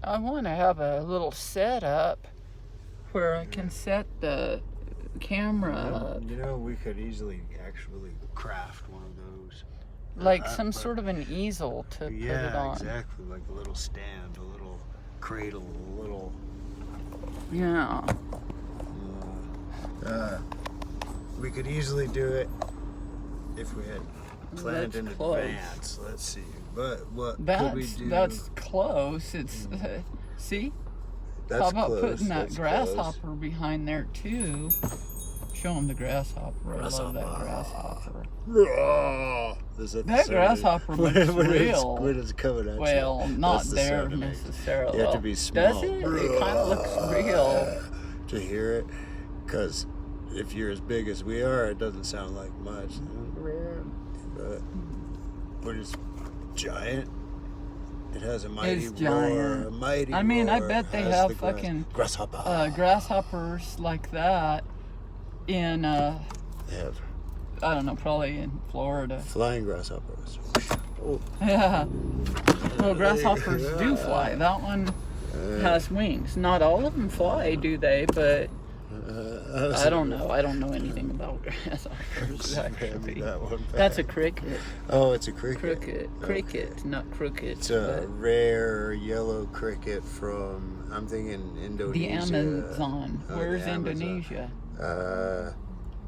I want to have a little setup where I can set the camera up. We could easily actually craft one of those. Like some sort of an easel to put it on. Yeah, exactly. Like a little stand, a little cradle, a little... Yeah. We could easily do it if we had planned in advance. Let's see. But what could we do? That's close. It's see? That's how about close. putting that That's grasshopper close. behind there too? Show them the grasshopper. I love that grasshopper. That grasshopper looks real. When it's coming at you. Well, not That's the there sound it makes. necessarily. You have to be small. Does it? It kind of looks real. To hear it, because if you're as big as we are, it doesn't sound like much. But it's giant. It has a mighty roar. Giant. A mighty I mean, I roar. bet they Has have the fucking grasshopper. grasshoppers like that in They have I don't know, probably in Florida. flying grasshoppers. Oh. Yeah. Well, grasshoppers do fly. That one has wings. Not all of them fly, do they? But I don't know. I don't know anything about grasshoppers. Actually. That's a cricket. Oh, it's a cricket. Cricket, not crooked. It's a rare yellow cricket from, I'm thinking Indonesia. The Amazon. Where's Indonesia?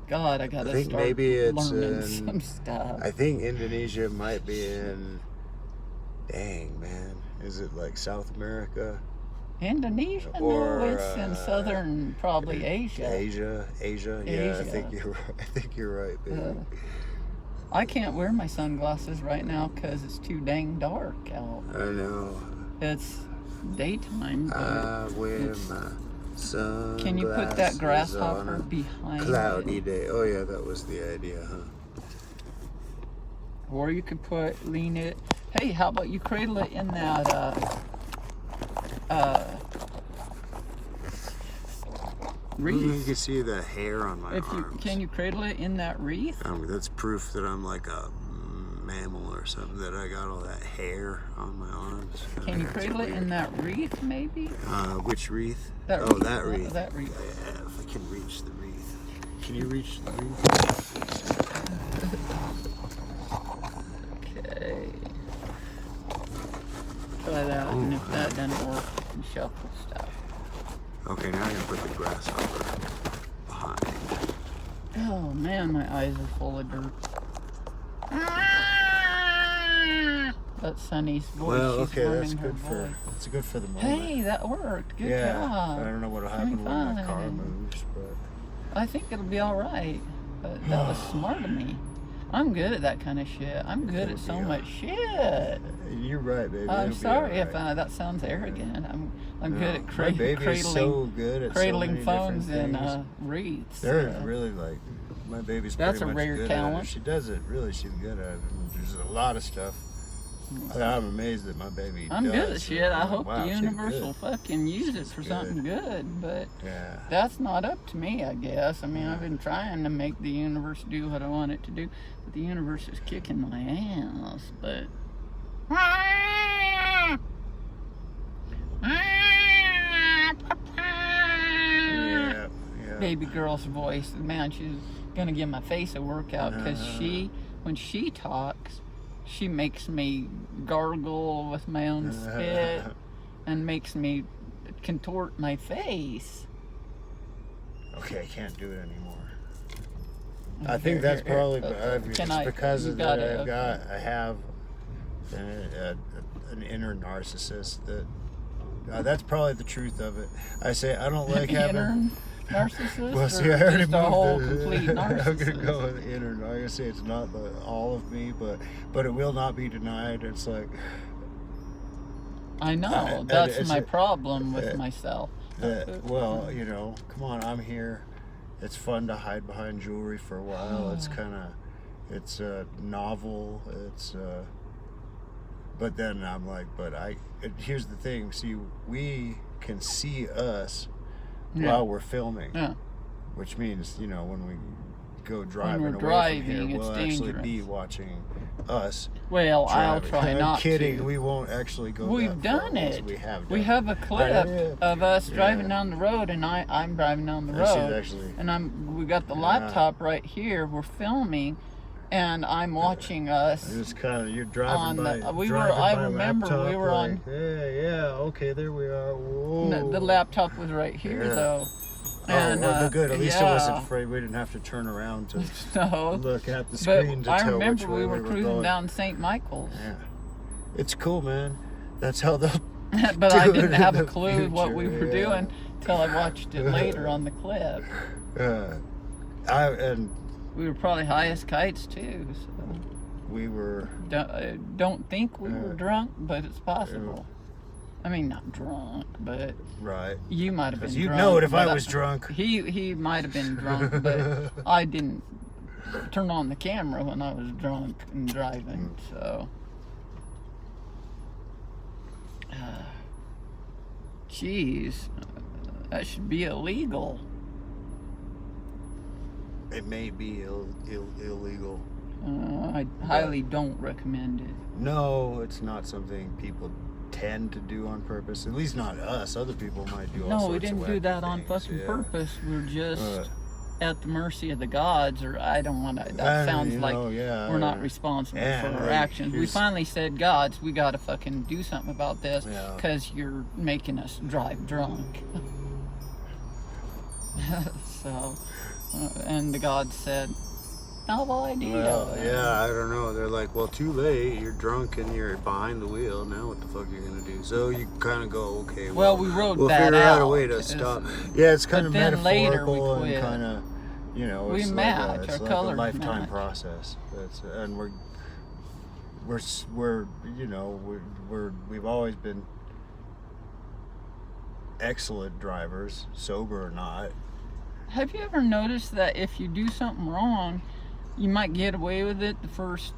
God, I gotta think start maybe it's learning in, some stuff. I think Indonesia might be in, dang man, is it like South America? Indonesia? Or, No, it's in southern, probably Asia. Asia. Yeah, I Asia. think you're right, baby. I can't wear my sunglasses right now because it's too dang dark out. I know. It's daytime. I wear my sunglasses. Can you put that on grasshopper a behind cloudy it? day. Oh yeah, that was the idea, huh? Or you could lean it. Hey, how about you cradle it in that wreath? You can see the hair on my arms. Can you cradle it in that wreath? That's proof that I'm like a mammal or something, that I got all that hair on my arms. Can you cradle it in that wreath, maybe? Which wreath? That oh, wreath. that wreath. That wreath. Yeah, if I can reach the wreath. Can you reach the wreath? Okay. Try that, and if that doesn't work, you can shuffle stuff. Okay, now I'm gonna put the grasshopper behind. Oh man, my eyes are full of dirt. That's Sunny's voice. Well, She's okay, learning her voice. That's good for the moment. Hey, that worked. Good yeah, job. I don't know what'll happen when my car Fine. moves, but I think it'll be all right. But that was smart of me. I'm good at that kind of shit. I'm good at so much shit. You're right, baby. I'm sorry if that sounds arrogant. I'm good at my baby is so good at cradling so many phones different and things. Wreaths. They're really like, my baby's That's pretty a much rare good talent. at it. She does it, really, she's good at it. And there's a lot of stuff that I'm amazed that my baby I'm does. good at shit. I hope wow, the she's universe good. will fucking use it She's for good. something good, but Yeah. that's not up to me, I guess. I mean, I've been trying to make the universe do what I want it to do, but the universe is kicking my ass, but... Yeah. Baby girl's voice, man, she's gonna give my face a workout, because when she talks, she makes me gargle with my own spit and makes me contort my face. Okay, I can't do it anymore. I think that's probably because of that. I have an inner narcissist that. That's probably the truth of it. I say I don't like having. Inner narcissist? Well, see, I already just a whole moved complete narcissist? I'm gonna go with inner. I'm gonna say it's not all of me, but it will not be denied. It's like. I know. That's my problem with myself. Well, come on, I'm here. It's fun to hide behind jewelry for a while. It's novel. But then I'm like, here's the thing. See, we can see us while we're filming. Yeah. Which means, when we go driving we're away driving, from here, it's we'll actually dangerous. be watching us. Well, I'll driving. try I'm not kidding. to. We won't actually go. We've that far. done it. We have. We done have a clip it. of us driving Yeah. down the road, and I'm driving down the And she's road, actually. and we got the Yeah. laptop right here. We're filming, and I'm watching us. It's kind of you're driving on by. the- we driving were- I by remember laptop, we were like, on- Yeah. Okay, there we are. Whoa. The laptop was right here, Yeah. though. Oh, And, well, good. At least I wasn't yeah. afraid. We didn't have to turn around to No, look at the but screen to I tell remember which way we were cruising going. down St. Michael's. Yeah, it's cool, man. That's how they'll. But I do it didn't in have a the clue what we future, were yeah. doing till I watched it later on the clip. And We were probably high as kites too. So we were. don't think we were drunk, but it's possible. I mean, not drunk, but Right. you might have been. Because you'd drunk, know it if but I was drunk. He might have been drunk, but I didn't turn on the camera when I was drunk and driving. So, geez, that should be illegal. It may be illegal. I highly don't recommend it. No, it's not something people tend to do on purpose. At least not us. Other people might do all No, sorts we of didn't do wacky that on things, fucking yeah. purpose. We're just at the mercy of the gods, or I don't want to. That And, sounds you like know, yeah, we're not responsible yeah, for our like, actions. We here's- finally said, gods, we got to fucking do something about this Yeah. because you're making us drive drunk. So, and the gods said, novel idea. Well, yeah, I don't know. They're like, well, too late. You're drunk and you're behind the wheel. Now what the fuck are you gonna do? So you kind of go, okay. Well, we rode we'll that figure out a out. way to It's- stop. Yeah, it's kind but of then later we metaphorical quit. and kind of, you know, We it's match, like our it's like colors a lifetime match. process. And we're you know we've always been excellent drivers, sober or not. Have you ever noticed that if you do something wrong, you might get away with it the first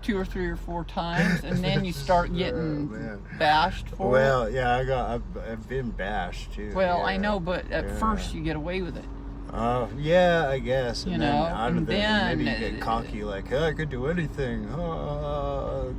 2 or 3 or 4 times, and then you start getting man. bashed for it? Well, yeah, I've been bashed too. Well, yeah. I know, but at Yeah. first you get away with it. Yeah, I guess. And You then know, out of and that, maybe you then, get cocky, like, I could do anything.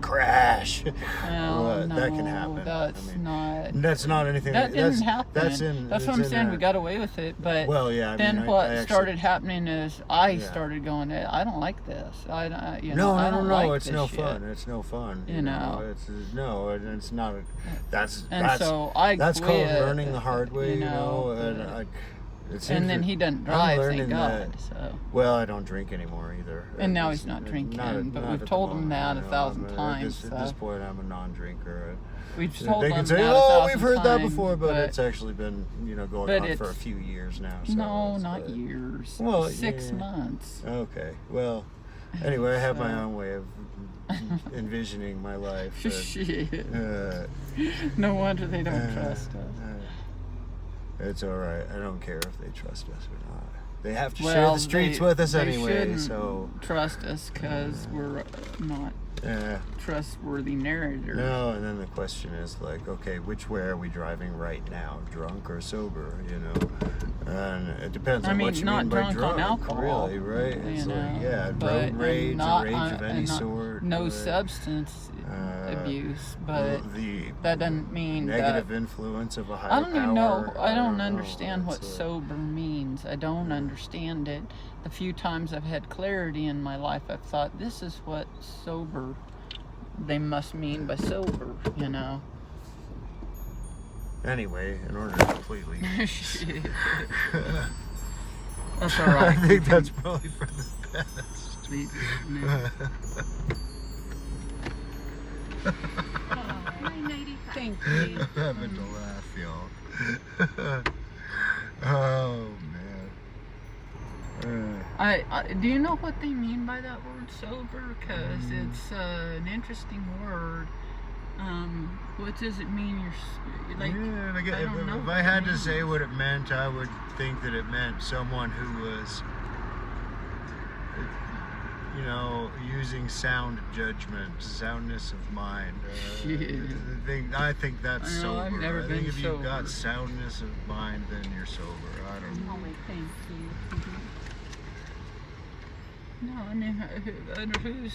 Crash. Well, Well, no, that can happen. that's I mean, not. That's not anything. That didn't that's, happen. That's in. That's what it's I'm in saying. a- We got away with it, but Well, yeah. I then mean, what I actually, started happening is I Yeah. started going, I don't like this. You No, know, I no, don't no. like It's this no shit. fun. It's no fun. You know. It's no. It's not. That's And that's so I that's quit, called learning the hard way. you You know. know, And it seems And then that he doesn't I'm drive, learning thank God. that- So. Well, I don't drink anymore either. And now It's he's not not drinking, at- but not we've at the told him moment, that you a know, thousand at times. At this So. point, I'm a non-drinker. We've told They him can say, that a "Oh, thousand we've heard that times, before," but it's actually been, going but on for a it's- few years now. So No, it's not like- years. Well, 6 yeah. months. Okay. Well, anyway, I have my So- own way of envisioning my life. Shit. Uh, No wonder they don't trust us. It's all right. I don't care if they trust us or not. They have to share Well, the streets they- with us they anyway. shouldn't So trust us because we're not trustworthy narrators. no. And then the question is like, okay, which way are we driving right now, drunk or sober? And it depends I on mean, what you not mean by drunk on alcohol, really, right? It's you like, know, yeah, but- road rage, and or rage of any and sort. No right? substance abuse, but the that doesn't mean negative that. influence of a higher I don't even know. power, I don't know. understand what It's, sober means. I don't understand it. The few times I've had clarity in my life, I've thought this is what sober. They must mean by sober, Anyway, in order to completely. Shit. That's all right. I think that's probably for the best. Thank you. Having to laugh, y'all. Oh man. I do you know what they mean by that word sober? Because it's an interesting word. What does it mean? Like, yeah, I don't know if what I it had to means. say what it meant, I would think that it meant someone who was, using sound judgment, soundness of mind. I think that's I know, sober. I've never I think been if you've got sober. soundness of mind, then you're sober. I don't know. Thank you. No, I mean, who's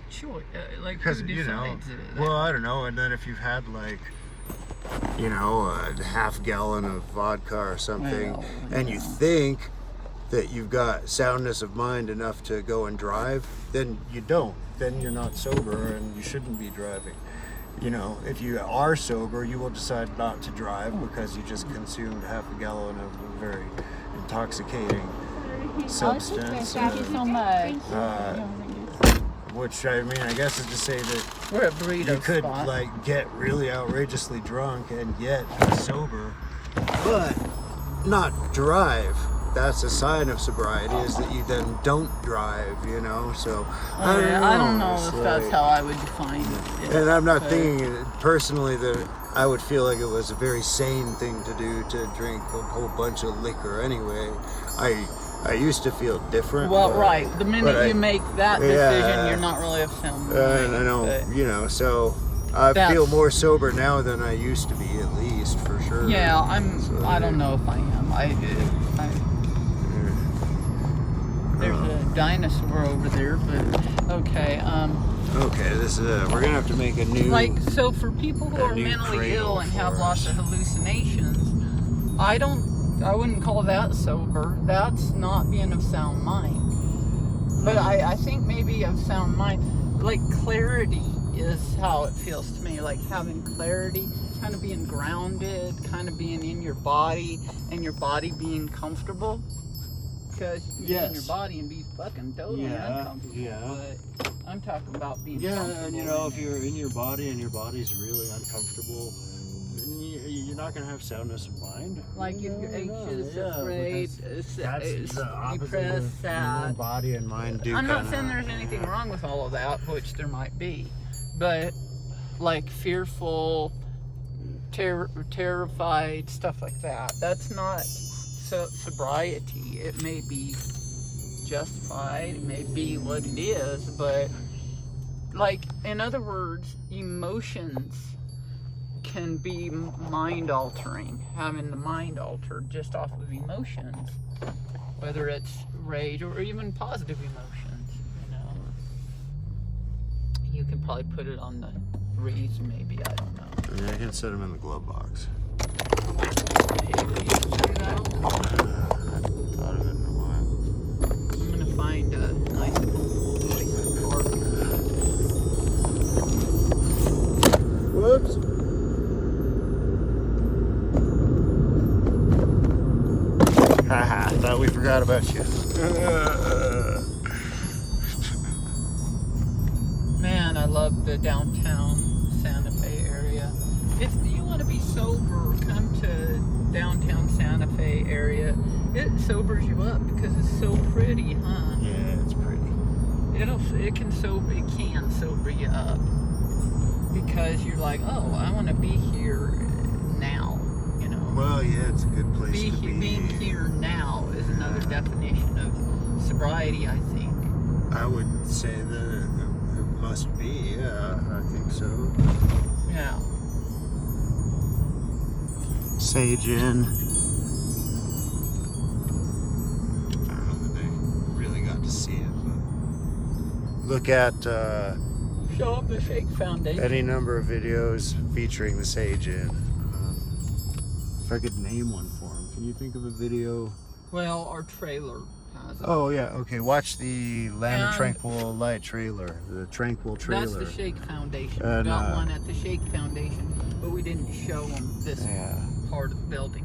choice? Like, Because, who you know, decides it? well, I don't know. And then if you've had, like, you know, a half gallon of vodka or something, Well, and you think that you've got soundness of mind enough to go and drive, then you don't. Then you're not sober and you shouldn't be driving. You know, if you are sober, you will decide not to drive because you just consumed half a gallon of a very intoxicating substance. Thank you so much. Which, I mean, I guess is to say that We're at burrito you could spot. like get really outrageously drunk and yet be sober, but not drive. That's a sign of sobriety, is that you then don't drive, you know. So I don't know It's if that's like- how I would define it. And I'm not but- thinking personally that I would feel like it was a very sane thing to do to drink a whole bunch of liquor anyway. I used to feel different. Well, but- right. The but minute I- you make that decision, Yeah. you're not really of sound mind. I know, but- you know, so I That's- feel more sober now than I used to be, at least, for sure. Yeah, So, I don't know if I am. There's a dinosaur over there, but okay. Okay, this is we're gonna have to make a new. Like, so for people who A are new mentally cradle ill and have for lots us. of hallucinations, I wouldn't call that sober. That's not being of sound mind. But I think maybe of sound mind, like clarity is how it feels to me. Like having clarity, kind of being grounded, kind of being in your body, and your body being comfortable. Because you can be in your Yes. body and be fucking totally Yeah, uncomfortable. yeah. But I'm talking about being Yeah, comfortable. and you know, in if it. you're in your body and your body's really uncomfortable, then you're not gonna have soundness of mind. Like if you're anxious, Yeah, afraid, because depressed, your sad. body and mind do. I'm not kinda- saying there's anything wrong with all of that, which there might be, but like fearful, terrified, stuff like that. That's not sobriety. It may be justified, it may be what it is, but like in other words, emotions can be mind altering, having the mind altered just off of emotions, whether it's rage or even positive emotions, you know. You can probably put it on the reeds, maybe, I don't know. Yeah, I can set them in the glove box. Maybe. Thought of it in a while. I'm gonna find a nice place to park. Whoops. Haha, thought we forgot about you. Man, I love the downtown Santa Fe area. If you want to be sober, come to downtown Santa Fe area. It sobers you up because it's so pretty, huh? Yeah, it's pretty. It can sober you up because you're like, oh, I want to be here now, you know. Well, yeah, it's a good place to be. Being here now is another definition of sobriety, I think. I would say that it must be. Yeah, I think so. Yeah. Sage Inn. I don't know that they really got to see it, but look at Show up the Shake Foundation. any number of videos featuring the Sage Inn. If I could name one for him, can you think of a video? Well, our trailer has it. Oh yeah, okay. Watch the Land of And- Tranquil Light trailer, the Tranquil trailer. That's the Shake Foundation. And, We got one at the Shake Foundation, but we didn't show them this Yeah. part of the building.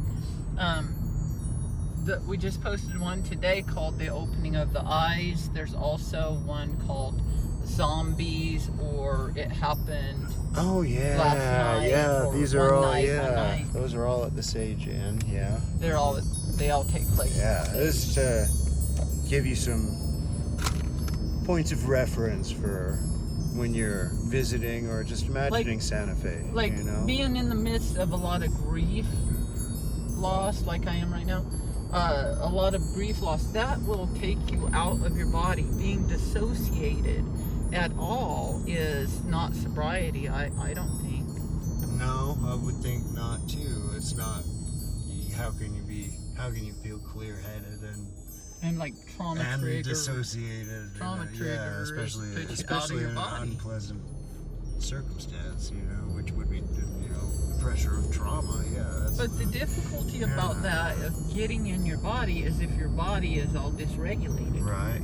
We just posted one today called The Opening of the Eyes. There's also one called Zombies or It Happened. Oh yeah, Last night, yeah. or These one are all night, one yeah. night. Those are all at the Sage Inn. Yeah. They all take place. Yeah. This is to give you some points of reference for when you're visiting or just imagining Santa Fe. Like you know. being in the midst of a lot of grief loss, like I am right now, a lot of grief loss, that will take you out of your body. Being dissociated at all is not sobriety, I don't think. No, I would think not too. It's not. How can you feel clear-headed and And like trauma and trigger. dissociated. Trauma Yeah, trigger. especially in an unpleasant circumstance, which would be, pressure of trauma. Yeah. But the difficulty about that of getting in your body is if your body is all dysregulated. Right.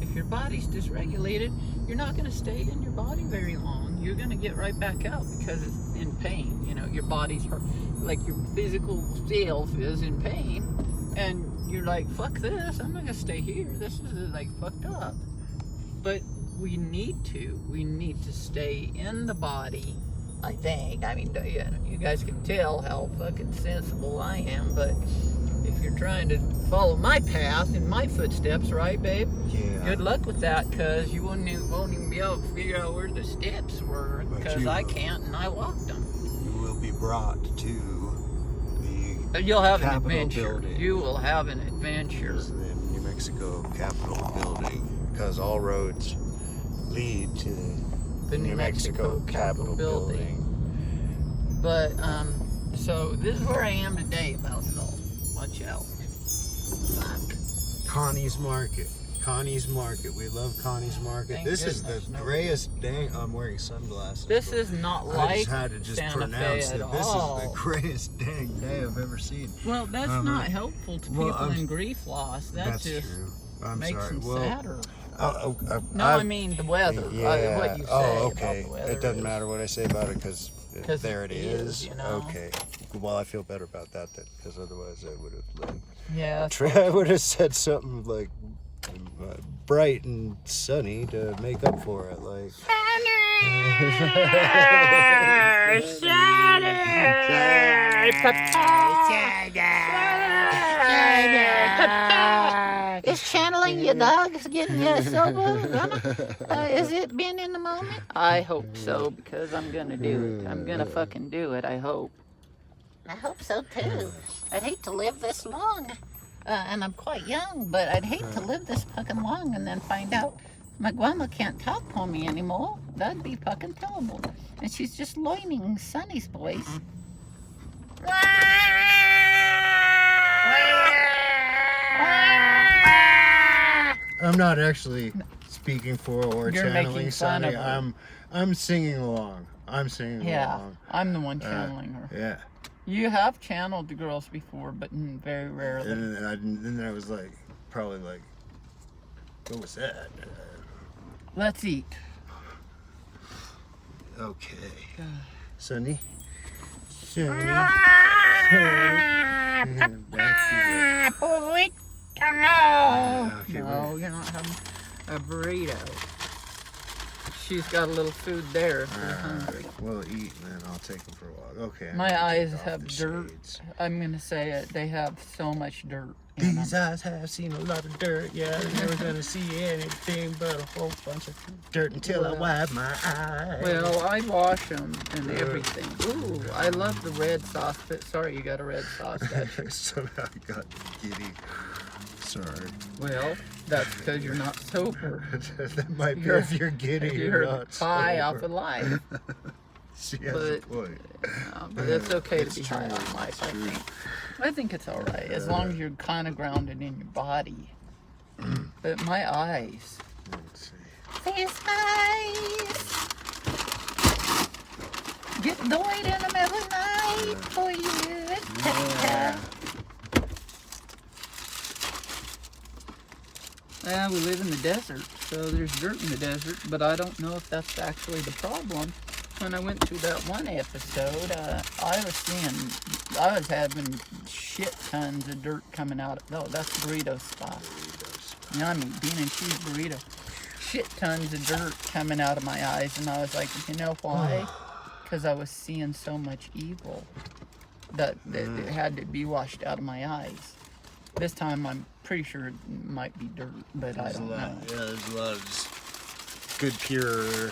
If your body's dysregulated, you're not going to stay in your body very long. You're going to get right back out because it's in pain. Your body's hurt. Like your physical self is in pain. And you're like, fuck this. I'm not going to stay here. This is like fucked up. But we need to stay in the body, I think. I mean, you guys can tell how fucking sensible I am, but if you're trying to follow my path and my footsteps, right, babe? Yeah. Good luck with that, because you won't even be able to figure out where the steps were, because I can't, and I walked them. You will be brought to the You'll have an Capitol adventure. building. You will have an adventure. The New Mexico Capitol building, because all roads lead to The New Mexico Capitol building. But, so this is where I am today about it all. Watch out. Fuck. Connie's Market. Connie's Market. We love Connie's Market. Thank this goodness, is the no. grayest day. I'm wearing sunglasses. This but is not I like just had to just Santa pronounce Fe that at this all. is the grayest dang day I've ever seen. Well, that's not helpful to people in grief loss. That's just true. I'm makes sorry. them sadder. No, I mean the weather. Yeah. What you say okay. about the weather. It doesn't matter what I say about it because there it is. You know? Okay. Well, I feel better about that then, because otherwise I would have Yeah. I would have said something like bright and sunny to make up for it, like. Is channeling your dog is getting you sober? Is it being in the moment? I hope so, because I'm gonna do it. I'm gonna fucking do it, I hope. I hope so too. I'd hate to live this long. And I'm quite young, but I'd hate to live this fucking long and then find out my grandma can't talk for me anymore. That'd be fucking terrible. And she's just loining Sonny's voice. I'm not actually speaking for or You're channeling making fun Sonny. of her. I'm singing along. I'm singing along. I'm the one channeling her. Yeah. You have channeled the girls before, but very rarely. And then I was like, probably like, what was that? Let's eat. Okay. Sonny. Sonny. Burrito. Okay, No, you're not having a burrito. She's got a little food there if you're hungry. We'll eat and then I'll take them for a walk. Okay. I'm My gonna eyes take off have the dirt. shades. I'm going to say it. They have so much dirt. in These them. eyes have seen a lot of dirt. Yeah, I'm never gonna see anything but a whole bunch of dirt until I wipe my eyes. Well, I wash them and everything. Ooh, I love the red sauce. But sorry, you got a red sauce. Somehow I got giddy. Sorry. Well, that's because you're not sober. That might be if you're giddy. You're not high sober. off of life. She has a point. But it's okay It's to be true. high on life, It's I true. think. I think it's all right, as long as you're kind of grounded in your body. But my eyes. Let's see. These eyes get annoyed in the middle of the night for you. Yeah, we live in the desert, so there's dirt in the desert, but I don't know if that's actually the problem. When I went through that one episode, I was having shit tons of dirt coming out. Oh, that's burrito spot. Yummy, bean and cheese burrito. Shit tons of dirt coming out of my eyes, and I was like, you know why? Because I was seeing so much evil that it had to be washed out of my eyes. This time, I'm pretty sure it might be dirt, but I don't know. Yeah, there's a lot of just good, pure,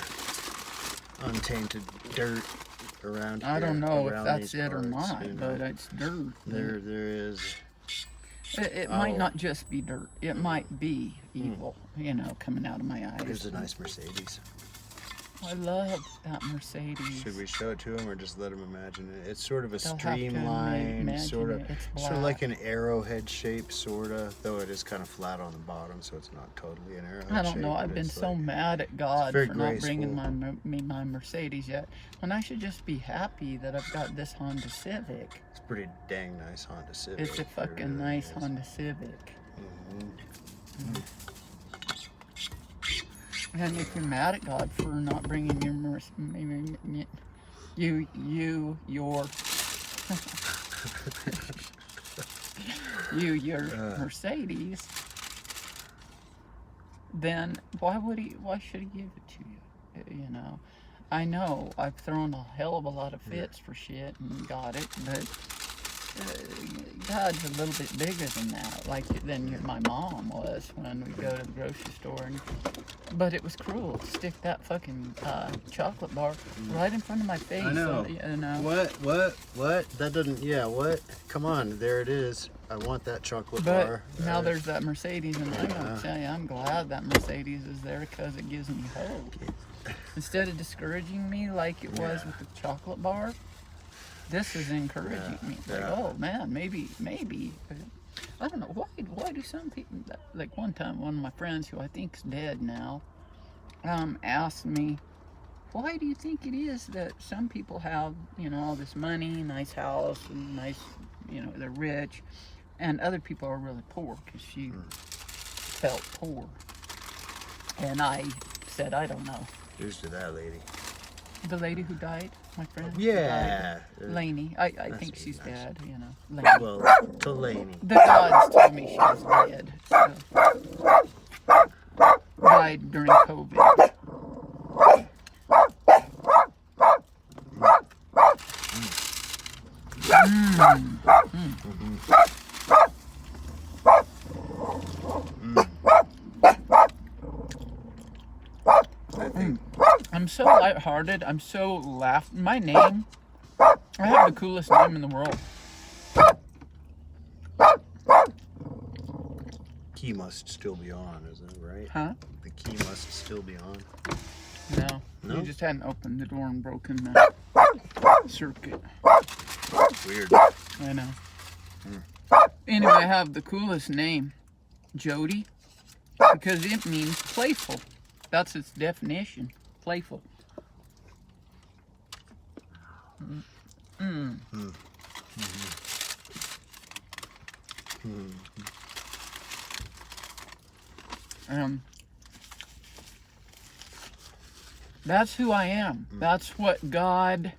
untainted dirt around here. I don't know if around that's these it or parts, not, you know. but it's dirt. There is. It might not just be dirt. It might be evil, coming out of my eyes. There's a nice Mercedes. I love that Mercedes. Should we show it to them or just let them imagine it? It's sort of a They'll have to streamlined, imagine sort of, it. It's sort of black. like an arrowhead shape, sort of. Though it is kind of flat on the bottom, so it's not totally an arrowhead I don't shape, know. but I've been it's so like, mad at God very for not bringing graceful. my Mercedes yet, when I should just be happy that I've got this Honda Civic. It's a pretty dang nice Honda Civic. It's a It fucking really nice is. Honda Civic. Mhm. And if you're mad at God for not bringing your Mercedes, then why should he give it to you? You know, I know I've thrown a hell of a lot of fits for shit and got it, but God's a little bit bigger than that, than my mom was when we go to the grocery store. But it was cruel to stick that fucking chocolate bar right in front of my face. I know. You know. What? That doesn't, yeah, what? Come on, there it is. I want that chocolate But bar. now there's that Mercedes, and I'm gonna tell you, I'm glad that Mercedes is there because it gives me hope. Instead of discouraging me like it was with the chocolate bar, this is encouraging me. Like, oh man, maybe. I don't know why do some people, like one time, one of my friends who I think's dead now, asked me, why do you think it is that some people have, you know, all this money, nice house, and nice, you know, they're rich, and other people are really poor? Because she felt poor. And I said, I don't know. Here's to that lady. The lady who died, my friend. who Yeah. died, Lainey. I think what she's nice. dead, you know. Lainey. Well, to Laney. The gods told me she was dead. So. Died during COVID. I think I'm so lighthearted. I'm so My name, I have the coolest name in the world. key must still be on, isn't it, right? Huh? The key must still be on. No. No? You just hadn't opened the door and broken the circuit. Weird. I know. Anyway, I have the coolest name, Jody, because it means playful. That's its definition, playful. That's who I am. That's what God,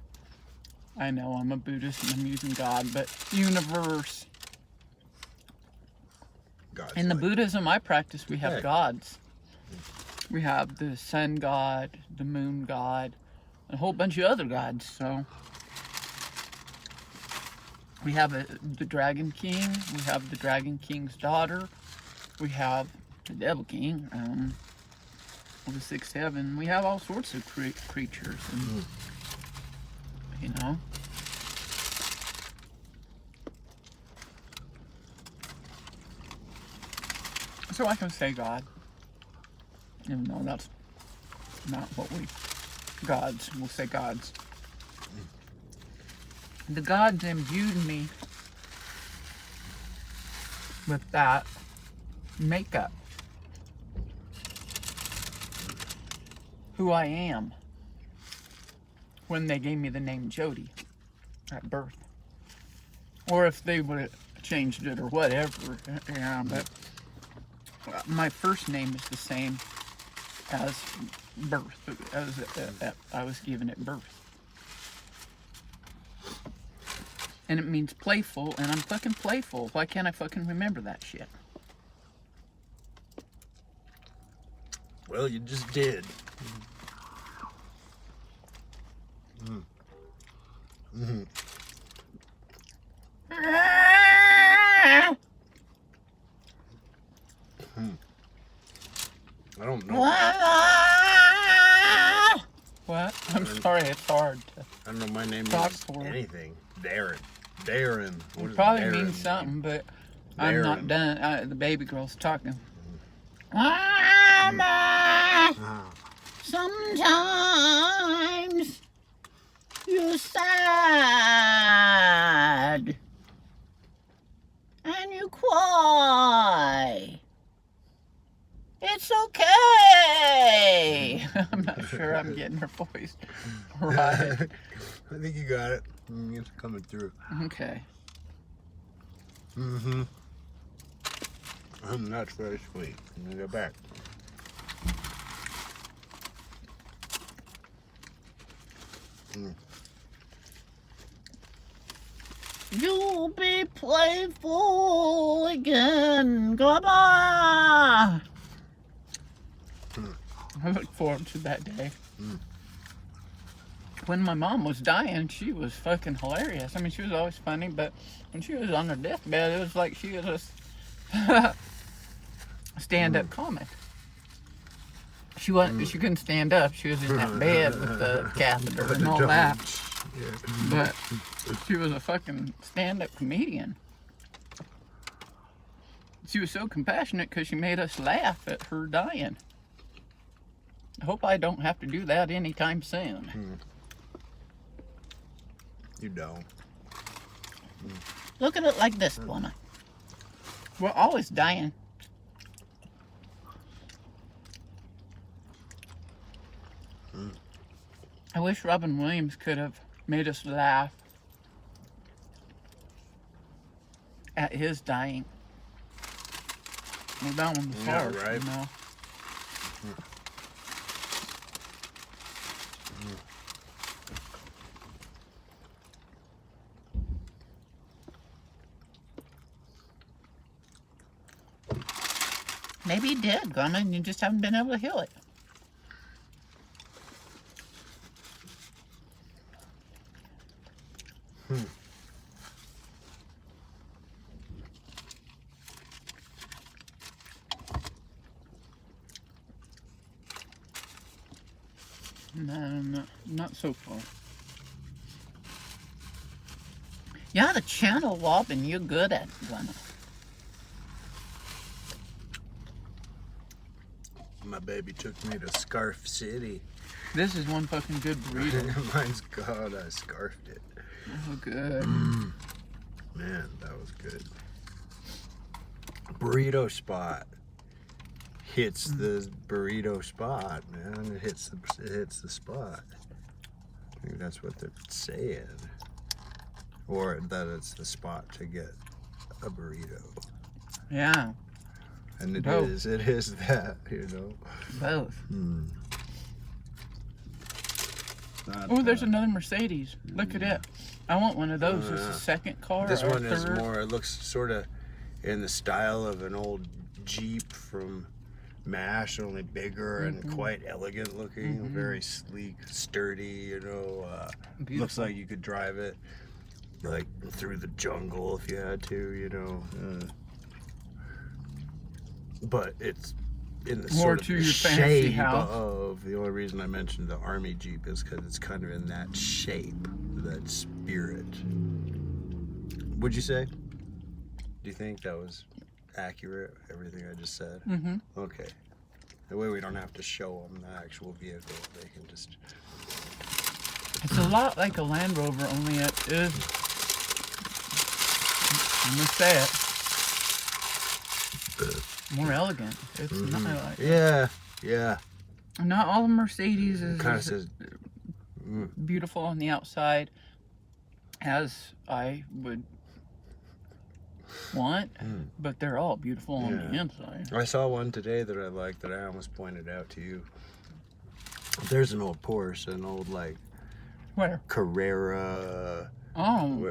I know I'm a Buddhist and I'm using God, but universe. God's In the like, Buddhism I practice, we have Okay. gods. We have the sun god, the moon god, and a whole bunch of other gods. So we have the Dragon King. We have the Dragon King's daughter. We have the Devil King. The sixth heaven. We have all sorts of creatures, and you know. So I can say God, even though that's not what we gods. We'll say gods. The gods imbued me with that makeup. Who I am when they gave me the name Jody at birth. Or if they would have changed it or whatever. Yeah, but my first name is the same as birth, as I was given at birth. And it means playful, and I'm fucking playful. Why can't I fucking remember that shit? Well, you just did. I don't know. What? I'm sorry, it's hard to... I don't know. My name Talk means for it. anything. Darren. What It does probably Darren means something, mean? but I'm not Darren. done. The baby girl's talking. Sometimes you're sad and you cry. It's okay. I'm not sure I'm getting her voice right. I think you got it. It's coming through. Okay. Mm-hmm. That's very sweet. I'm gonna go back. You'll be playful again, Grandma. I look forward to that day. When my mom was dying, she was fucking hilarious. I mean, she was always funny, but when she was on her deathbed, it was like she was a stand-up comic. She wasn't. She couldn't stand up. She was in that bed with the catheter and all that. Yeah. But she was a fucking stand-up comedian. She was so compassionate because she made us laugh at her dying. I hope I don't have to do that anytime soon. You don't. Look at it like this, Lana. We're always dying. I wish Robin Williams could have made us laugh at his dying. Well, that one was hard, right? you know. Maybe he did, Grandma, and you just haven't been able to heal it. No, not so far. Yeah, the channel wobbling, you're good at it, Grandma. My baby took me to Scarf City. This is one fucking good burrito. Mine's called I Scarfed It. Oh, good. Man, that was good. Burrito spot hits the burrito spot, man. It hits the spot. I think that's what they're saying, or that it's the spot to get a burrito. Yeah. And it Both. is that, you know. Both. Not Oh, there's another Mercedes. Look at it. I want one of those. It's a second car. This or one is third. more, it looks sort of in the style of an old Jeep from MASH, only bigger and quite elegant looking, very sleek, sturdy, you know. Looks like you could drive it like through the jungle if you had to, you know. But it's in the More sort of to the your fancy shape house. of, the only reason I mentioned the Army Jeep is because it's kind of in that shape, that spirit. Would you say? Do you think that was accurate, everything I just said? Okay. That way we don't have to show them the actual vehicle. They can just... It's a lot like a Land Rover, only it is... I'm going to say it. More elegant. It's not like... Yeah. Not all Mercedes is Kind of says... beautiful on the outside as I would want, but they're all beautiful on the inside. I saw one today that I liked that I almost pointed out to you. There's an old Porsche, an old like Where? Carrera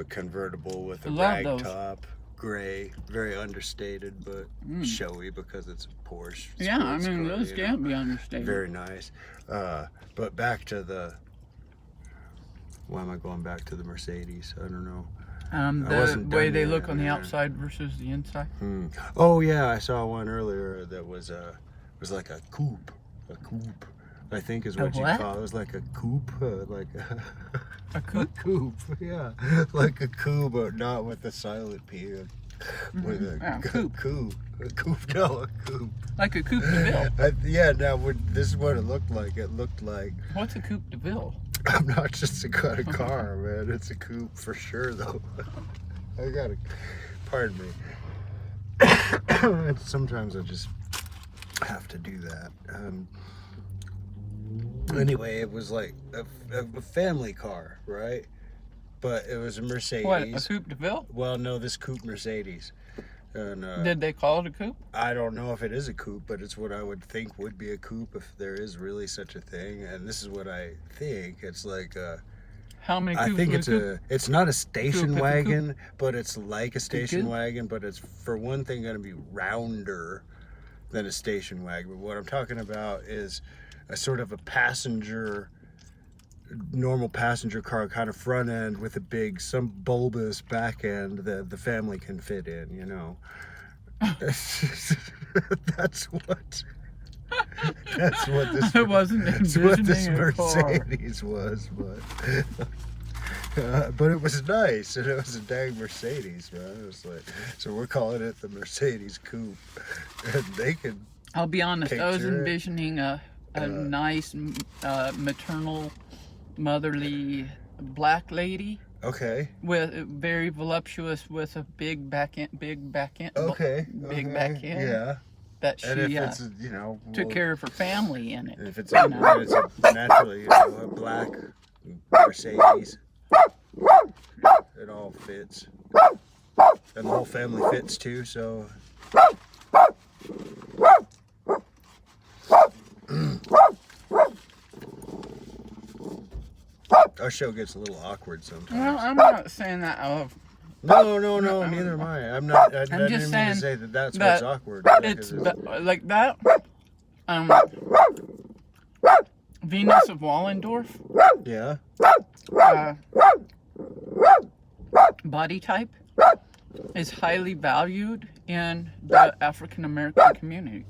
convertible with a rag top, gray, very understated but showy because it's a Porsche. Yeah, I sports mean car, those you can't know. be understated. Very nice. But back to the... Why am I going back to the Mercedes? I don't know. The way they look on the outside versus the inside. Oh yeah, I saw one earlier that was like a coupe. A coupe, I think is what you call it. It was like a coupe, like A coupe? A coupe, yeah, like a coupe, but not with the silent P. with a coupe. Coup. A coupe, no, a coupe. Like a Coupe de Ville. Yeah, now this is what it looked like. It looked like... What's a Coupe de Ville? I'm not just a kind of car, man. It's a coupe for sure, though. I gotta... Pardon me. Sometimes I just have to do that. Anyway, it was like a family car, right? But it was a Mercedes. What, a Coupe de Ville? Well, no, this coupe Mercedes. And, Did they call it a coupe? I don't know if it is a coupe, but it's what I would think would be a coupe if there is really such a thing. And this is what I think. It's like how many coupes? I think it's not a station coupe, wagon, but it's like a station wagon, but it's for one thing going to be rounder than a station wagon. But what I'm talking about is a sort of a normal passenger car kind of front end with some bulbous back end that the family can fit in, you know. That's what this. I wasn't envisioning what this a car. Mercedes was, but it was nice, and it was a dang Mercedes, man. It was like, so we're calling it the Mercedes Coupe, and they could. I'll be honest. I was envisioning a nice maternal, motherly black lady. Okay. With very voluptuous, with a big back end. Okay. Big back end. Yeah. That she and if it's, you know, took care of her family in it. If it's naturally, you know, a black Mercedes, it all fits, and the whole family fits too. So. Our show gets a little awkward sometimes. Well, I'm not saying that No, neither am I. I'm not. I didn't mean to say that's what's awkward. It's like that. Venus of Wallendorf. Yeah. Body type is highly valued in the African American community.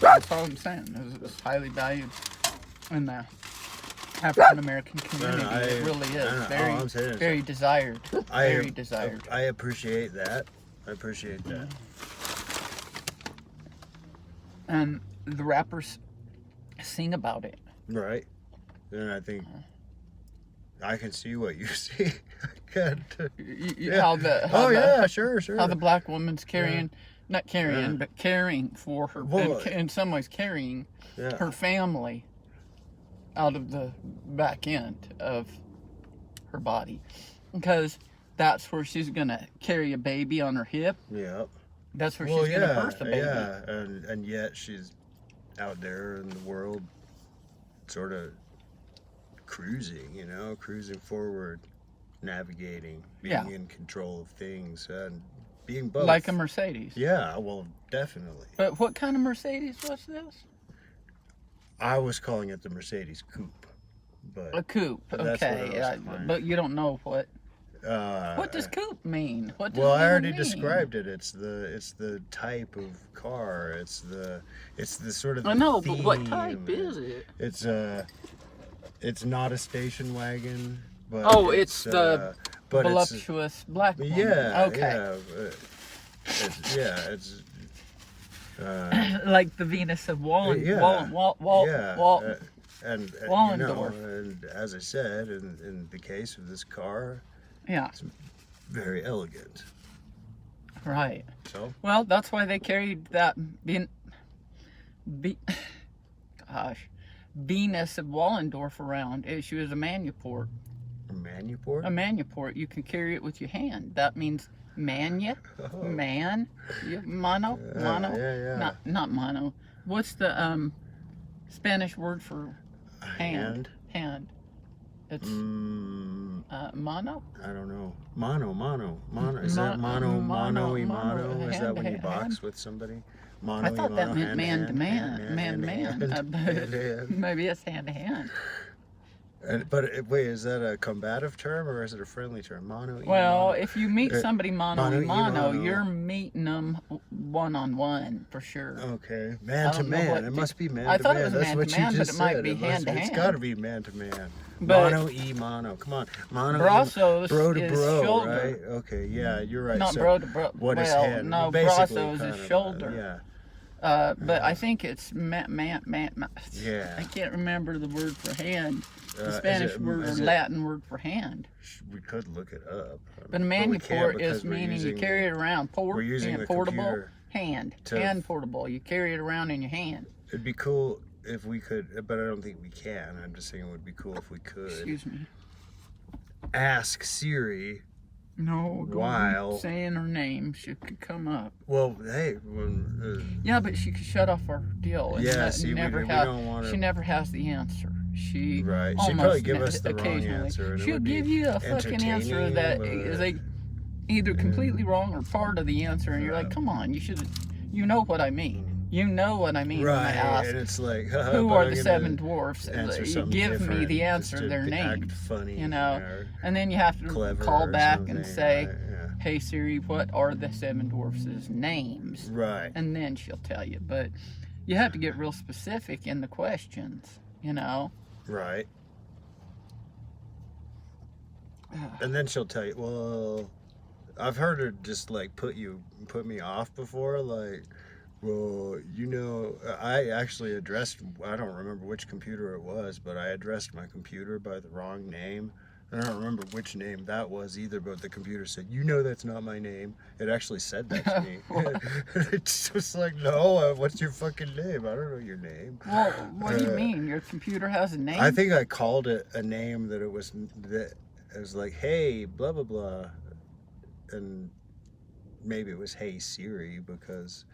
That's all I'm saying. It's highly valued in the African American community. It really is very desired. Very desired. I appreciate that. And the rappers sing about it. Right. And I think I can see what you see. How sure. How the black woman's carrying, not carrying, but caring for her, in some ways carrying her family out of the back end of her body, because that's where she's gonna carry a baby on her hip. Yeah. That's where she's gonna birth the baby. Yeah, and yet she's out there in the world, sort of cruising forward, navigating, being in control of things, and being both. Like a Mercedes. Yeah, well, definitely. But what kind of Mercedes was this? I was calling it the Mercedes Coupe. But a coupe, okay. But you don't know what. What does coupe mean? What does I already described it. It's the type of car. It's the sort of. I know, theme. But what type is it? It's not a station wagon. But it's the voluptuous black woman. Yeah. Okay. Yeah. It's. Like the Venus of Wallendorf. And as I said, in the case of this car, it's very elegant. Right. So? Well, that's why they carried that Venus of Wallendorf around. She was a manuport. A manuport? A manuport. You can carry it with your hand. That means man, mono. Not mono. What's the Spanish word for hand? It's mono. I don't know. Mono. Is that mono? Is that when you box with somebody? Mono. I thought that meant man to man. Maybe it's hand to hand. But wait, is that a combative term or is it a friendly term? Well, if you meet somebody mono, you're meeting them one-on-one for sure. Okay, man to man. It must be man to man. I thought it was man to man, but it might be hand to hand. It's got to be man to man. But mono. Come on, mono. Brazos bro to is bro, shoulder. right? Okay, yeah, you're right. Not so bro to bro. what is well, head? no, Basically, Brazos kind is of, shoulder. But I think it's Yeah. I can't remember the word for hand. The Is Spanish it- word or is it- Latin word for hand. We could look it up. But a we can't manuport because is we're meaning you using carry it around. we're using the Portable computer hand. to- Hand portable. You carry it around in your hand. It'd be cool if we could, but I don't think we can. I'm just saying it would be cool if we could. Excuse me. Ask Siri. No, don't While- be saying her name. She could come up. Well, hey. Yeah, but she could shut off our deal. And Yeah, that see, we don't want to. She never has the answer. She Right. She'd almost probably give us the wrong occasionally. answer. And it She'll would be give you a fucking answer that entertaining, is but- either completely wrong or part of the answer, and you're like, come on, you know what I mean. You know what I mean when I Right, ask, and it's like, who are the seven dwarfs? answer You something give me different the just answer, to their act names, funny, you know, or and then you have to clever call or back something, and say, right, yeah. hey Siri, what are the seven dwarfs' names? Right. And then she'll tell you. But you have to get real specific in the questions, you know. Right. And then she'll tell you, well, I've heard her just like put me off before, like, well, you know, I actually addressed, I don't remember which computer it was, but I addressed my computer by the wrong name. I don't remember which name that was either, but the computer said, you know that's not my name. It actually said that to me. It's just like, no, what's your fucking name? I don't know your name. Well, what do you mean? Your computer has a name? I think I called it a name that it was like, hey, blah, blah, blah. And maybe it was hey Siri because...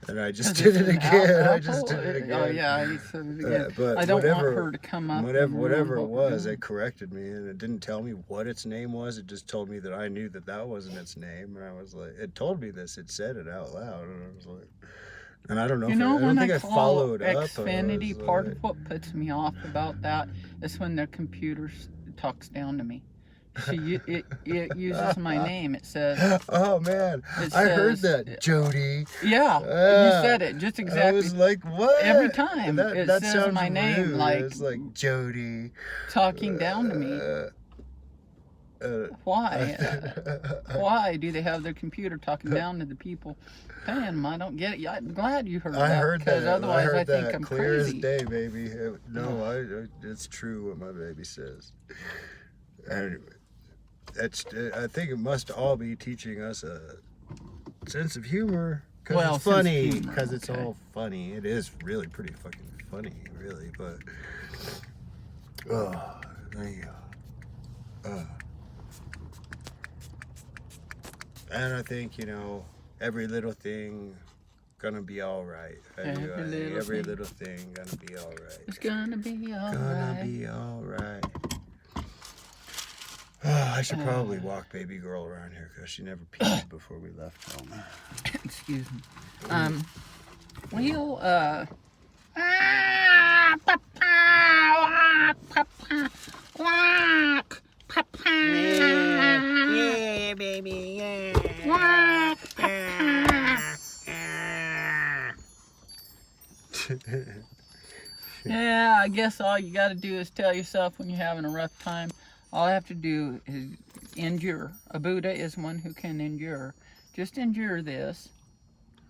And I just did it again. I just did it again. Oh yeah, I said it again. But I don't want her to come up. Whatever it was, it corrected me, and it didn't tell me what its name was. It just told me that I knew that wasn't its name, and I was like, it told me this. It said it out loud, and I was like, and I don't know. You know, I don't when think I I call followed up. Xfinity, part of what puts me off about that is when the computer talks down to me. It uses my name. It says. Oh man, I heard that, Jody. Yeah, you said it just exactly. I was like, what? Every time that it says sounds my name, rude. like It's like Jody talking down to me. Why? Why do they have their computer talking down to the people paying them? I don't get it. I'm glad you heard that. I heard that. Otherwise, I think that. I'm Clear crazy. as day, baby. It's true what my baby says. Anyway, I think it must all be teaching us a sense of humor because it's funny. Because it's all funny. It is really pretty fucking funny, really. But there you go. And I think, you know, every little thing gonna be all right. Every little thing gonna be all right. It's gonna be all right. Gonna be all right. I should probably walk baby girl around here because she never peed before we left home. Excuse me. Yeah, baby, yeah. Yeah, I guess all you got to do is tell yourself when you're having a rough time. All I have to do is endure. A Buddha is one who can endure. Just endure this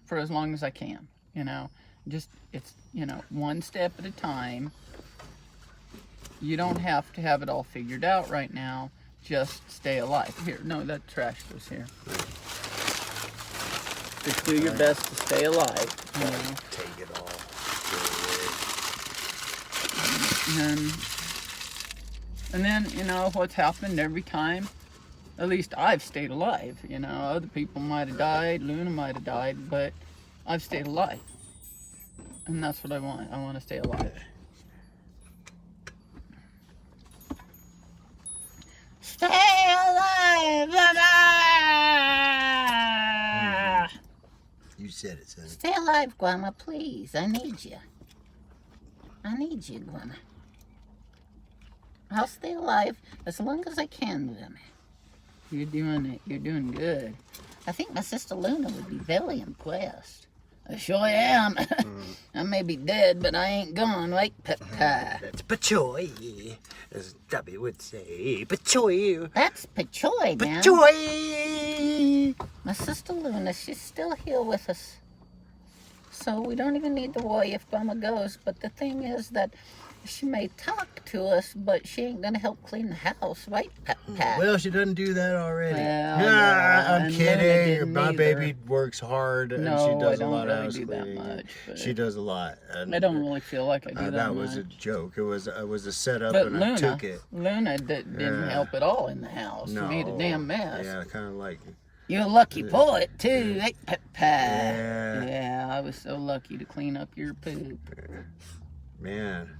for as long as I can, you know. Just, it's, you know, one step at a time. You don't have to have it all figured out right now. Just stay alive. Here, no, that trash goes here. Just do your best to stay alive, you know. Take it all. And then, you know, what's happened every time, at least I've stayed alive, you know. Other people might have died, Luna might have died, but I've stayed alive. And that's what I want. I want to stay alive. Stay alive, Mama! You said it, son. Stay alive, Guama, please. I need you. I need you, Guama. I'll stay alive as long as I can, Guama. You're doing it. You're doing good. I think my sister Luna would be very impressed. I sure am. I may be dead, but I ain't gone like Peppa. That's pachoy, as Debbie would say. Pachoy. That's Pachoy, man. Pachoy. My sister Luna, she's still here with us. So we don't even need to worry if Grandma goes. But the thing is that she may talk to us, but she ain't gonna help clean the house, right, Peppa? Well, she doesn't do that already. Well, yeah, I'm and kidding. Luna didn't My either. baby works hard and No, she I does a don't lot of really house do that cleaning. much, but She does a lot. And I don't really feel like I do that that much. was a joke. It was a setup, But and Luna, I took it. Luna didn't help at all in the house. No, She made a damn mess. Yeah, kind of like. You're a lucky poet, too, right, Peppa? Yeah, I was so lucky to clean up your poop. Man,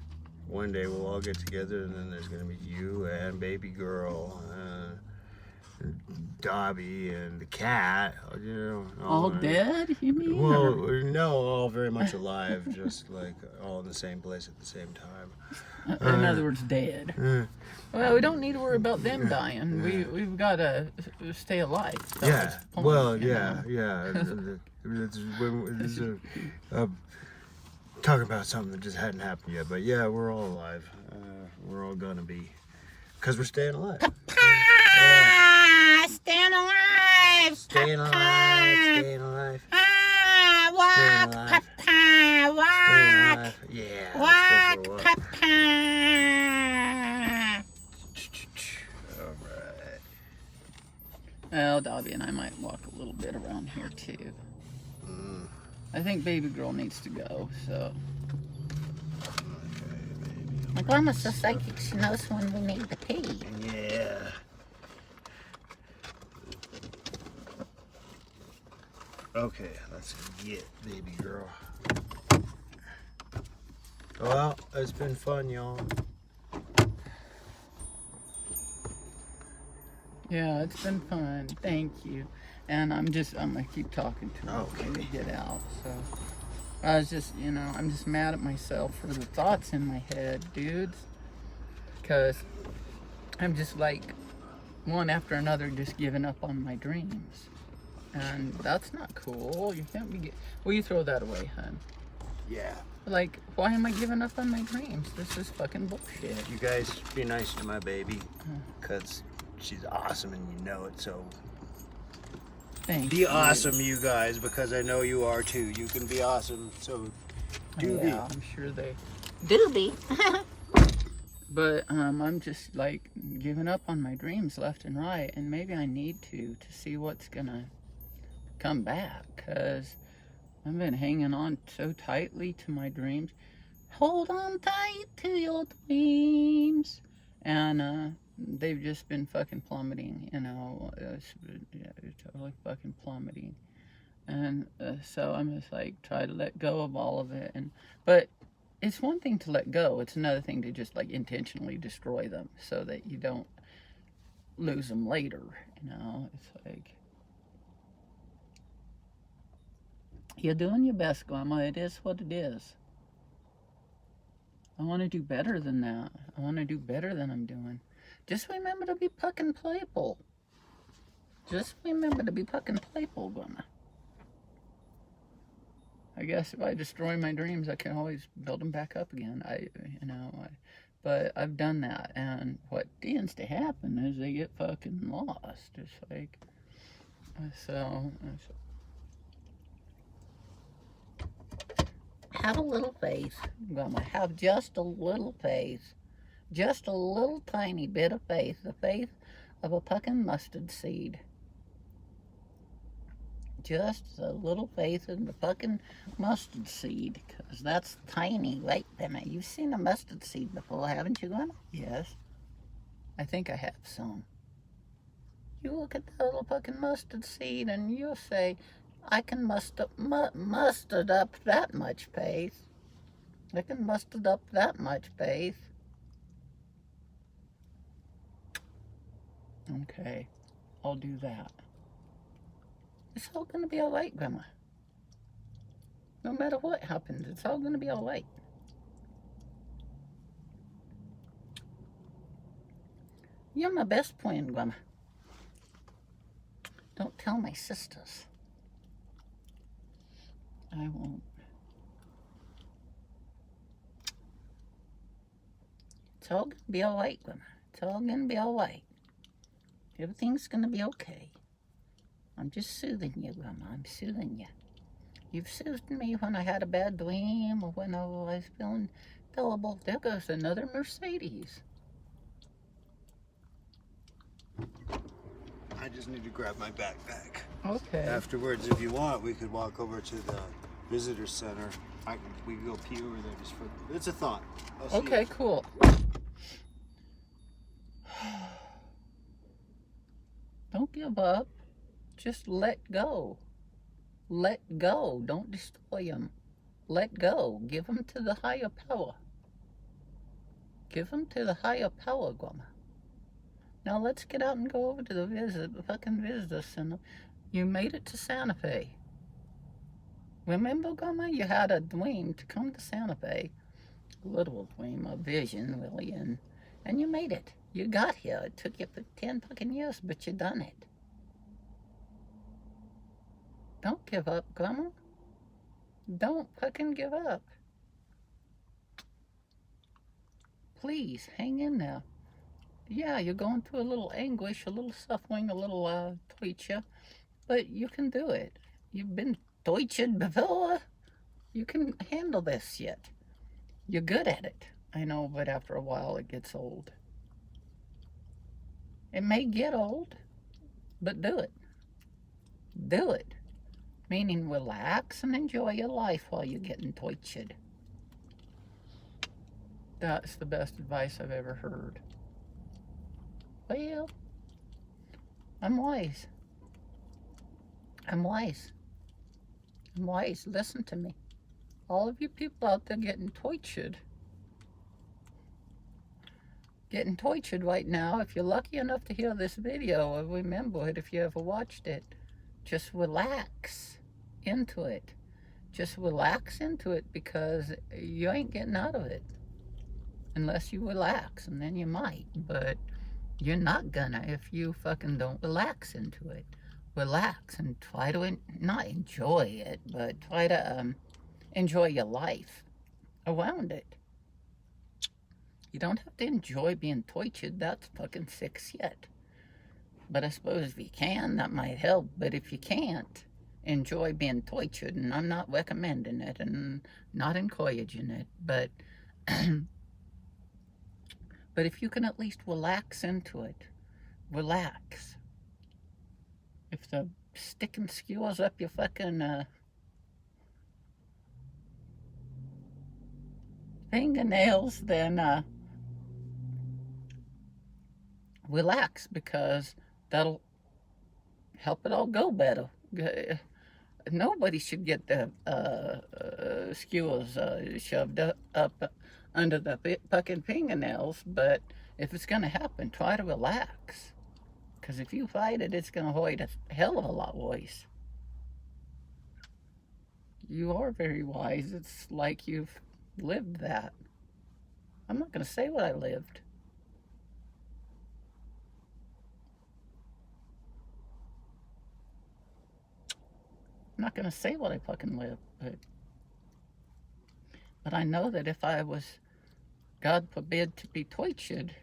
one day we'll all get together, and then there's gonna be you and baby girl, Dobby, and the cat. You know, All dead, you mean? Well, Or- no, all very much alive, just like all in the same place at the same time. in other words, dead. Well, we don't need to worry about them dying. We've got to stay alive. That Yeah. was the point, Well, you yeah, know? yeah. This is talking about something that just hadn't happened yet, but yeah, we're all alive. We're all gonna be, because we're staying alive. Ah, staying alive! Staying alive. Staying alive. Ah, Staying walk, alive. Peppa, Staying walk! alive. Yeah. Walk, Let's go for a walk. Peppa! All right. Well, Dobby and I might walk a little bit around here too. I think baby girl needs to go, so. My grandma's so psychic, she knows when we need to pee. Yeah. Okay, let's get baby girl. Well, it's been fun, y'all. Yeah, it's been fun. Thank you. And I'm gonna keep talking to her when we Okay. get out. So I was just, I'm just mad at myself for the thoughts in my head, dudes. Because I'm just like one after another just giving up on my dreams. And that's not cool. You can't be. Well, you throw that away, hun. Yeah. Like, why am I giving up on my dreams? This is fucking bullshit. You guys be nice to my baby, because she's awesome and you know it, so Thanks. be awesome, you guys, because I know you are too. You can be awesome, so do be. Yeah, I'm sure they. Doobie. But I'm just like giving up on my dreams left and right, and maybe I need to see what's gonna come back, because I've been hanging on so tightly to my dreams. Hold on tight to your dreams, and they've just been fucking plummeting. It's totally fucking plummeting, and so I'm just like try to let go of all of it, but. It's one thing to let go. It's another thing to just like intentionally destroy them so that you don't lose them later. It's like you're doing your best, Grandma. It is what it is. I want to do better than that. I want to do better than I'm doing. Just remember to be fucking playful. Just remember to be fucking playful, Grandma. I guess if I destroy my dreams, I can always build them back up again. But I've done that, and what tends to happen is they get fucking lost. It's like, so. Have a little faith, Grandma. Have just a little faith. Just a little tiny bit of faith. The faith of a fucking mustard seed. Just a little faith in the fucking mustard seed, because that's tiny, right, Grandma? You've seen a mustard seed before, haven't you, Grandma? Yes. I think I have some. You look at that little fucking mustard seed and you'll say, I can mustard up that much faith. I can mustard up that much faith. Okay. I'll do that. It's all gonna be all right, Grandma. No matter what happens, it's all gonna be all right. You're my best friend, Grandma. Don't tell my sisters. I won't. It's all gonna be all right, Grandma. It's all gonna be all right. Everything's gonna be okay. I'm just soothing you, Grandma. I'm soothing you. You've soothed me when I had a bad dream or when I was feeling terrible. There goes another Mercedes. I just need to grab my backpack. Okay. Afterwards, if you want, we could walk over to the visitor center. We can go pee over there just for. It's a thought. I'll see Okay, you. cool. Don't give up. Just let go. Let go. Don't destroy them. Let go. Give them to the higher power. Give them to the higher power, Grandma. Now let's get out and go over to the fucking visitor center. You made it to Santa Fe. Remember, Grandma, you had a dream to come to Santa Fe. A literal dream, a vision, really, and you made it. You got here. It took you 10 fucking years, but you done it. Don't give up, Grandma. Don't fucking give up. Please, hang in there. Yeah, you're going through a little anguish, a little suffering, a little torture, but you can do it. You've been tortured before. You can handle this shit. You're good at it. I know, but after a while it gets old. It may get old, but do it. Do it. Meaning relax and enjoy your life while you're getting tortured. That's the best advice I've ever heard. Well, I'm wise. I'm wise. I'm wise. Listen to me. All of you people out there getting tortured right now, if you're lucky enough to hear this video or remember it if you ever watched it, just relax into it. Just relax into it because you ain't getting out of it unless you relax, and then you might, but you're not gonna if you fucking don't relax into it. Relax and try to not enjoy it, but try to enjoy your life around it. You don't have to enjoy being tortured. That's fucking sick shit. But I suppose if you can, that might help. But if you can't, enjoy being tortured. And I'm not recommending it and not encouraging it. But but if you can at least relax into it, relax. If the sticking skewers up your fucking fingernails, then relax, because that'll help it all go better. Nobody should get the skewers shoved up under the fucking fingernails, but if it's going to happen, try to relax. Because if you fight it, it's going to hurt a hell of a lot worse. You are very wise. It's like you've lived that. I'm not going to say what I lived. I'm not going to say what I fucking lived, but I know that if I was, God forbid, to be tortured,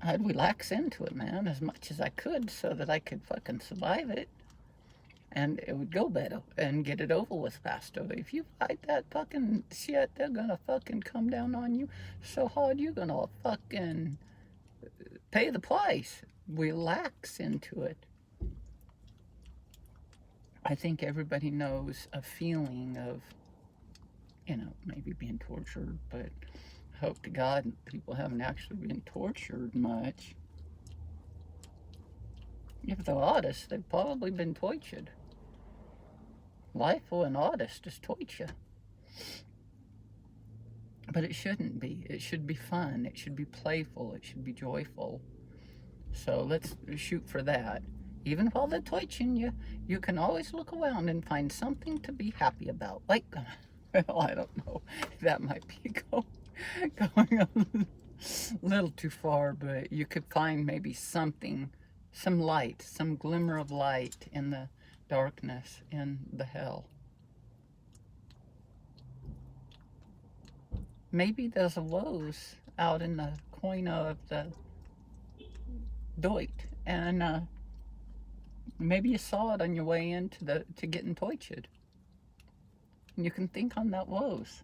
I'd relax into it, man, as much as I could so that I could fucking survive it. And it would go better and get it over with faster. If you fight that fucking shit, they're gonna fucking come down on you so hard you're gonna fucking pay the price. Relax into it. I think everybody knows a feeling of, maybe being tortured, but I hope to God people haven't actually been tortured much. If they're artists, they've probably been tortured. Life for an artist is torture. But it shouldn't be. It should be fun. It should be playful. It should be joyful. So let's shoot for that. Even while they're torturing you, you can always look around and find something to be happy about. Like, well, I don't know. That might be going a little too far, but you could find maybe something, some light, some glimmer of light in the darkness in the hell. Maybe there's a Lowe's out in the corner of the Deut, and maybe you saw it on your way into to getting tortured. And you can think on that Lowe's.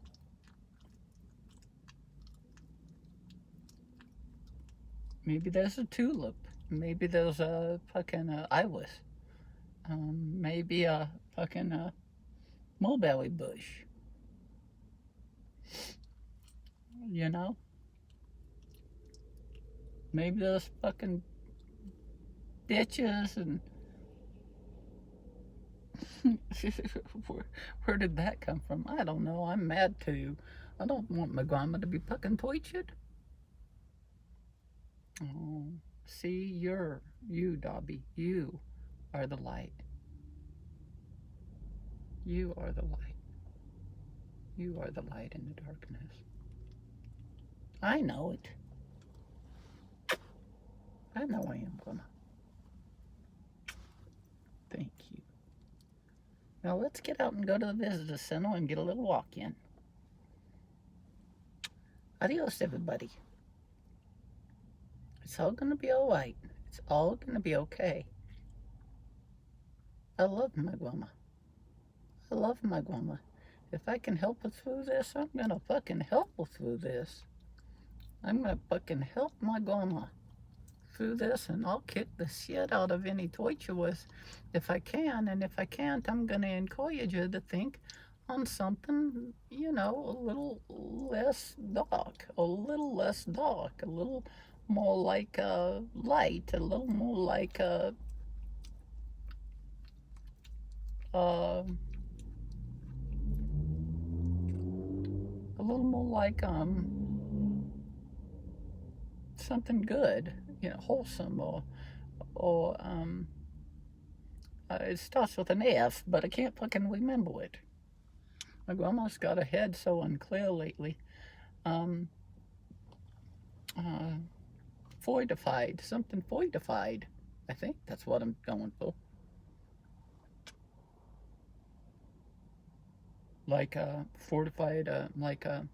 Maybe there's a tulip. Maybe there's a fucking iris. Maybe a fucking mulberry bush. You know? Maybe there's fucking bitches and where did that come from? I don't know. I'm mad too. I don't want my grandma to be fucking tortured. Oh, see, you, Dobby. You are the light. You are the light. You are the light in the darkness. I know it. I know I am gonna. Thank you. Now let's get out and go to the visitor center and get a little walk in. Adios, everybody. It's all gonna be all right. It's all gonna be okay. I love my grandma. I love my grandma. If I can help her through this, I'm gonna fucking help her through this. I'm gonna fucking help my grandma through this, and I'll kick the shit out of any torture with if I can, and if I can't, I'm gonna encourage you to think on something, you know, a little less dark, a little less dark, a little more like light, a little more like a little more like something good, you know, wholesome, or it starts with an F, but I can't fucking remember it. My grandma's got her head so unclear lately. Fortified, something fortified. I think that's what I'm going for. Like a fortified, like a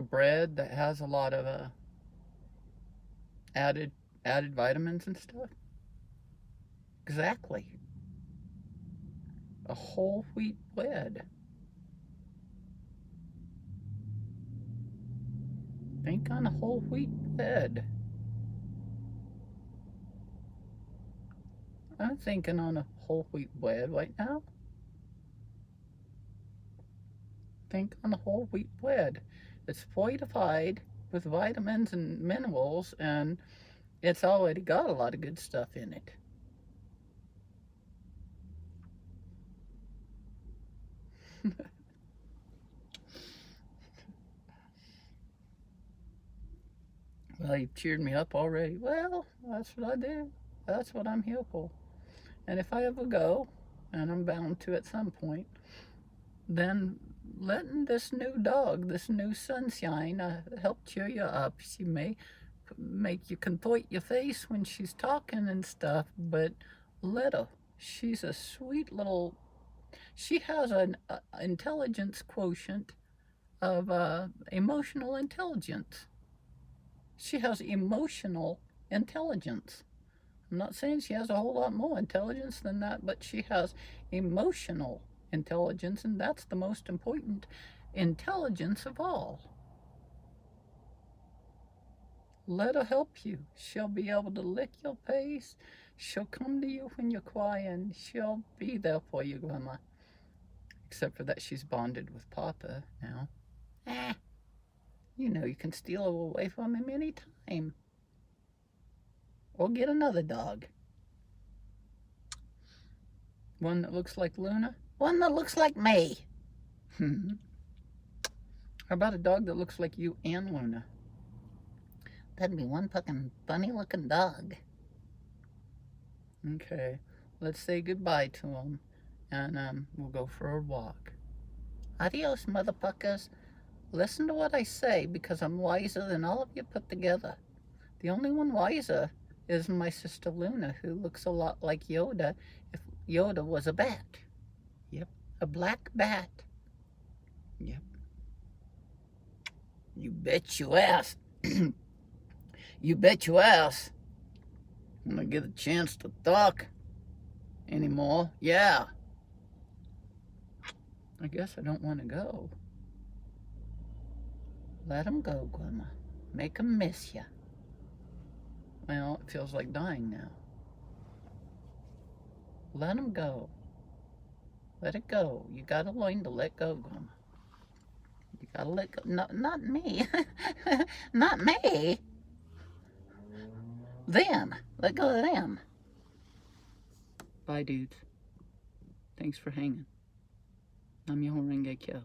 bread that has a lot of added vitamins and stuff. Exactly. A whole wheat bread. Think on a whole wheat bread. I'm thinking on a whole wheat bread right now. Think on a whole wheat bread. It's fortified with vitamins and minerals, and it's already got a lot of good stuff in it. Well, you've cheered me up already. Well, that's what I do. That's what I'm here for. And if I ever go, and I'm bound to at some point, then letting this new dog, this new sunshine, help cheer you up. She may make you contort your face when she's talking and stuff, but let her. She's a sweet little. She has an intelligence quotient of emotional intelligence. She has emotional intelligence. I'm not saying she has a whole lot more intelligence than that, but she has emotional intelligence, and that's the most important intelligence of all. Let her help you. She'll be able to lick your face. She'll come to you when you're crying. She'll be there for you, Grandma. Except for that she's bonded with Papa now. You know you can steal her away from him any time. Or get another dog. One that looks like Luna? One that looks like me. How about a dog that looks like you and Luna? That'd be one fucking funny looking dog. Okay, let's say goodbye to him, and we'll go for a walk. Adios, motherfuckers. Listen to what I say, because I'm wiser than all of you put together. The only one wiser is my sister Luna, who looks a lot like Yoda Yoda was a bat. Yep. A black bat. Yep. You bet your ass. You bet your ass. When I get a chance to talk anymore, yeah. I guess I don't want to go. Let him go, Grandma. Make him miss you. Well, it feels like dying now. Let him go. Let it go. You gotta learn to let go, Grandma. You gotta let go. No, not me. Not me. Them. Let go of them. Bye, dudes. Thanks for hanging. Nam Myoho Renge Kyo.